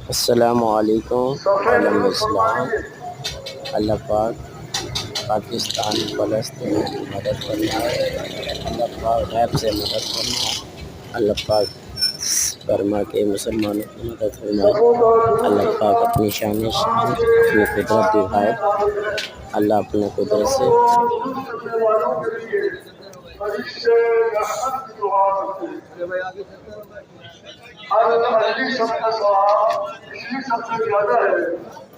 السلام علیکم وعلیکم السلام۔ اللہ پاک پاکستان فلسطین کی مدد فرمائے، اللہ پاک غیب سے مدد فرمائے، اللہ پاک فرما کے مسلمانوں کی مدد فرمائے، اللہ پاک اپنی شان اپنی قدرت دکھائے، اللہ اپنے قدرت سے اگلی شب کا ثواب پچھلی شب سے زیادہ ہے،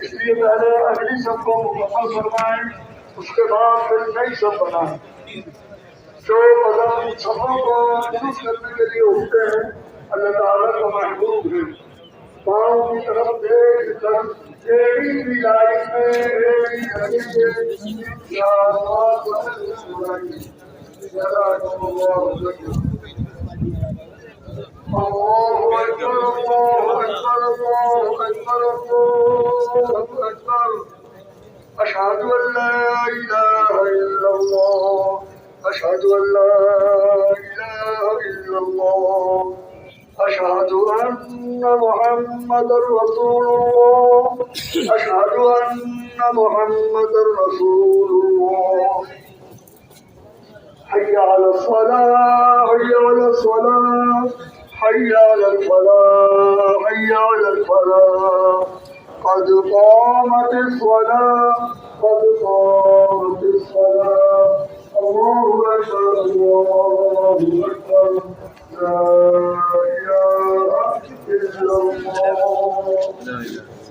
اس لیے پہلے اگلی شب کو مکمل فرمائیں، اس کے بعد پھر نئی شب بنائیں۔ جو قدم شبوں کو درست کرنے کے لیے اٹھتے ہیں اللہ تعالیٰ کا محبوب ہے، پاؤں کی طرف دیکھ کر ایک ہی لائن میں الله أكبر الله أكبر الله أكبر الله أكبر أشهد أن لا إله إلا الله أشهد أن لا إله إلا الله أشهد أن محمدا رسول الله أشهد أن محمدا رسول الله حي على الصلاة حي على الصلاة حي على الفلاح حي على الفلاح قد قامت الصلاة قد قامت الصلاة الله أكبر الله أكبر لا إله إلا الله